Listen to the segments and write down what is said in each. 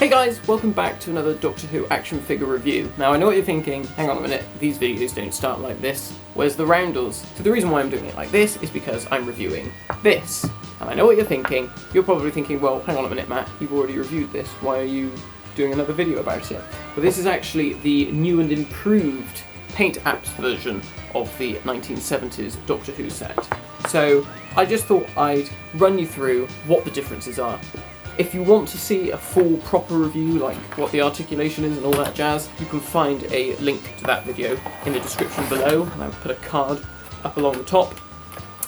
Hey guys, welcome back to another Doctor Who action figure review. Now I know what you're thinking, hang on a minute, these videos don't start like this, where's the roundels? So the reason why I'm doing it like this is because I'm reviewing this. And I know what you're thinking, you're probably thinking, well hang on a minute Matt, you've already reviewed this, why are you doing another video about it? But this is actually the new and improved paint apps version of the 1970s Doctor Who set. So I just thought I'd run you through what the differences are. If you want to see a full proper review, like what the articulation is and all that jazz, you can find a link to that video in the description below, and I'll put a card up along the top.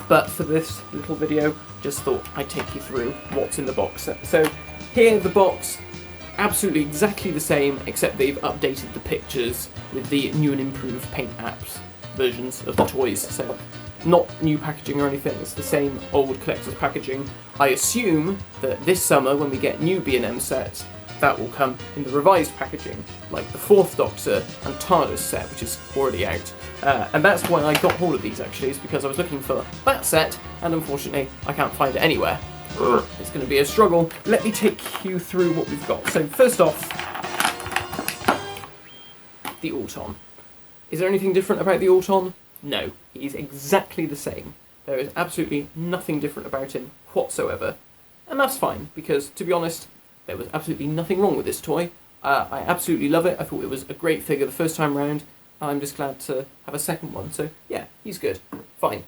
But for this little video, just thought I'd take you through what's in the box. So here, the box, absolutely exactly the same, except they've updated the pictures with the new and improved paint apps versions of the toys. So not new packaging or anything, it's the same old collector's packaging. I assume that this summer, when we get new B&M sets, that will come in the revised packaging, like the 4th Doctor and TARDIS set, which is already out. And that's why I got hold of these actually, is because I was looking for that set, and unfortunately I can't find it anywhere. It's going to be a struggle. Let me take you through what we've got. So first off, the Auton. Is there anything different about the Auton? No, he's exactly the same. There is absolutely nothing different about him whatsoever. And that's fine, because to be honest, there was absolutely nothing wrong with this toy. I absolutely love it. I thought it was a great figure the first time round. I'm just glad to have a second one. So yeah, he's good. Fine.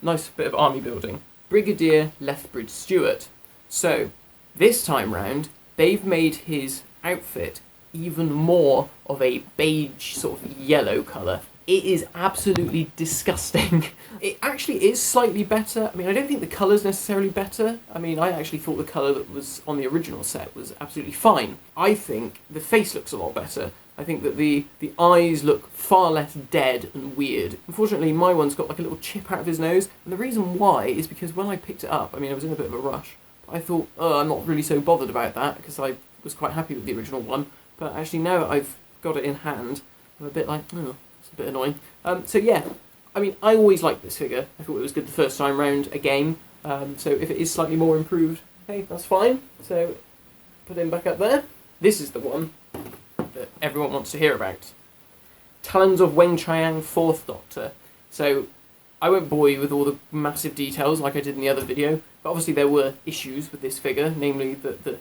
Nice bit of army building. Brigadier Lethbridge-Stewart. So this time round, they've made his outfit even more of a beige sort of yellow colour. It is absolutely disgusting. It actually is slightly better. I mean, I don't think the colour's necessarily better. I mean, I actually thought the colour that was on the original set was absolutely fine. I think the face looks a lot better. I think that the eyes look far less dead and weird. Unfortunately, my one's got like a little chip out of his nose, and the reason why is because when I picked it up, I mean, I was in a bit of a rush. I thought, oh, I'm not really so bothered about that, because I was quite happy with the original one. But actually, now that I've got it in hand, I'm a bit like, oh, it's a bit annoying. So yeah, I mean, I always liked this figure. I thought it was good the first time round again. So if it is slightly more improved, hey, that's fine. So put him back up there. This is the one that everyone wants to hear about. Talons of Weng-Chiang, 4th Doctor. So I won't bore you with all the massive details like I did in the other video, but obviously there were issues with this figure, namely that the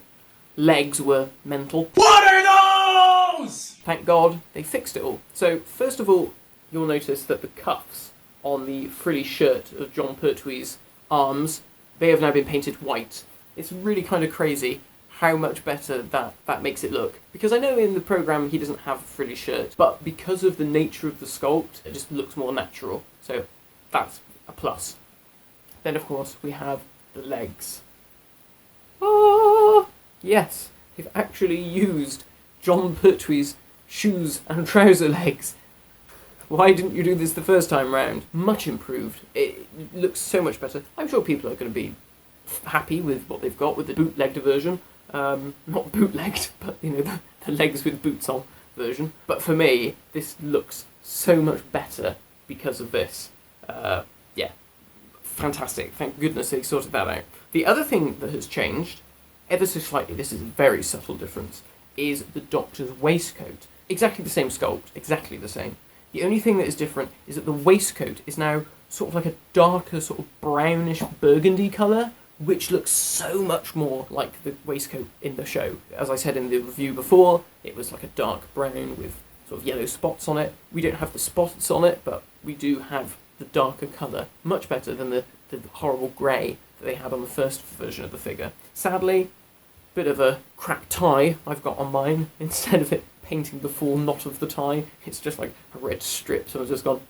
legs were mental. What are those? Thank God they fixed it all. So first of all, you'll notice that the cuffs on the frilly shirt of John Pertwee's arms, they have now been painted white. It's really kind of crazy how much better that makes it look. Because I know in the programme he doesn't have a frilly shirt, but because of the nature of the sculpt, it just looks more natural. So that's a plus. Then of course we have the legs. Ah, yes, they've actually used John Pertwee's shoes and trouser legs. Why didn't you do this the first time round? Much improved. It looks so much better. I'm sure people are going to be happy with what they've got with the bootlegged version. Not bootlegged, but you know, the legs with boots on version. But for me, this looks so much better because of this. Yeah, fantastic. Thank goodness they sorted that out. The other thing that has changed, ever so slightly, this is a very subtle difference, is the Doctor's waistcoat. Exactly the same sculpt, exactly the same. The only thing that is different is that the waistcoat is now sort of like a darker, sort of brownish burgundy colour, which looks so much more like the waistcoat in the show. As I said in the review before, it was like a dark brown with sort of yellow spots on it. We don't have the spots on it, but we do have the darker colour. Much better than the horrible grey that they had on the first version of the figure. Sadly, bit of a crap tie I've got on mine. Instead of it painting the full knot of the tie, it's just like a red strip, so I've just gone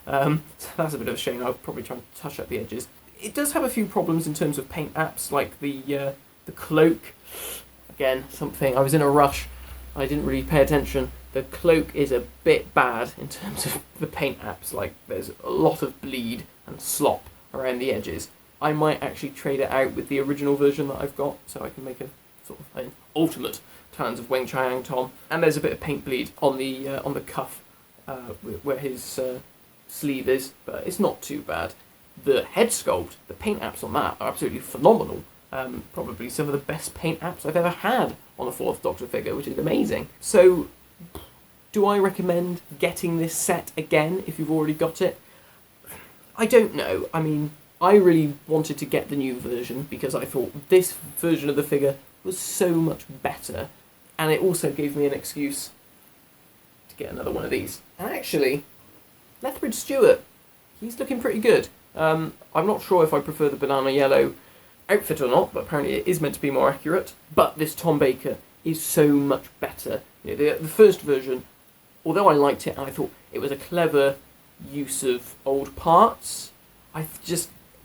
so that's a bit of a shame. I'll probably try and touch up the edges. It does have a few problems in terms of paint apps, like the cloak. Again, something, I was in a rush, I didn't really pay attention. The cloak is a bit bad in terms of the paint apps, like there's a lot of bleed and slop around the edges. I might actually trade it out with the original version that I've got, so I can make a sort of an ultimate Talons of Weng-Chiang Tom. And there's a bit of paint bleed on the cuff where his sleeve is, but it's not too bad. The head sculpt, the paint apps on that are absolutely phenomenal. Probably some of the best paint apps I've ever had on a Fourth Doctor figure, which is amazing. So, do I recommend getting this set again if you've already got it? I don't know. I mean, I really wanted to get the new version because I thought this version of the figure was so much better, and it also gave me an excuse to get another one of these. And actually, Lethbridge-Stewart, he's looking pretty good. I'm not sure if I prefer the banana yellow outfit or not, but apparently it is meant to be more accurate. But this Tom Baker is so much better. You know, the first version, although I liked it and I thought it was a clever use of old parts,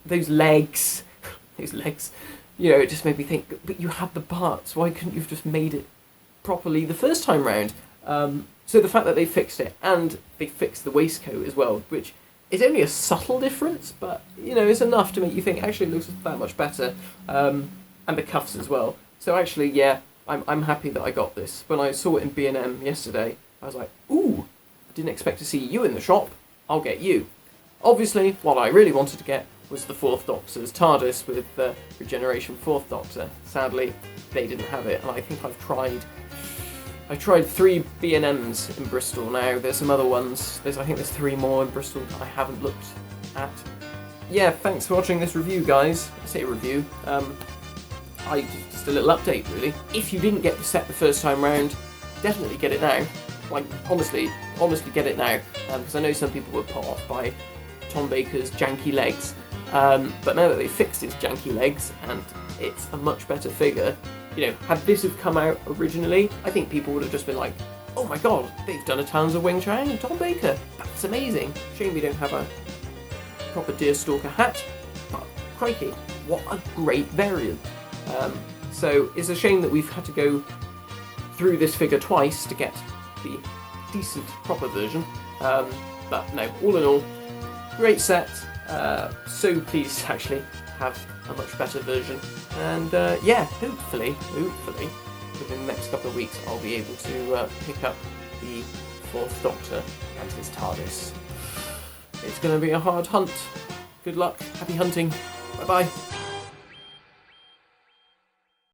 those legs, you know, it just made me think, but you had the parts, why couldn't you have just made it properly the first time round? So the fact that they fixed it, and they fixed the waistcoat as well, which is only a subtle difference, but, you know, it's enough to make you think, actually it looks that much better, and the cuffs as well. So actually, yeah, I'm happy that I got this. When I saw it in B&M yesterday, I was like, ooh, I didn't expect to see you in the shop, I'll get you. Obviously, what I really wanted to get was the Fourth Doctor's TARDIS with the Regeneration Fourth Doctor. Sadly, they didn't have it, and I think I've tried 3 B&Ms in Bristol now. There's some other ones. I think there's 3 more in Bristol that I haven't looked at. Yeah, thanks for watching this review, guys. I say review. Just a little update, really. If you didn't get the set the first time round, definitely get it now. Like, honestly get it now. Because I know some people were put off by Tom Baker's janky legs. But now that they fixed his janky legs, and it's a much better figure, you know, had this have come out originally, I think people would have just been like, oh my god, they've done a Towns of Weng-Chiang, Tom Baker, that's amazing. Shame we don't have a proper Deerstalker hat, but crikey, what a great variant. So it's a shame that we've had to go through this figure twice to get the decent, proper version. But no, all in all, great set. So pleased to actually have a much better version. And yeah, hopefully, within the next couple of weeks, I'll be able to pick up the Fourth Doctor and his TARDIS. It's going to be a hard hunt. Good luck. Happy hunting. Bye-bye.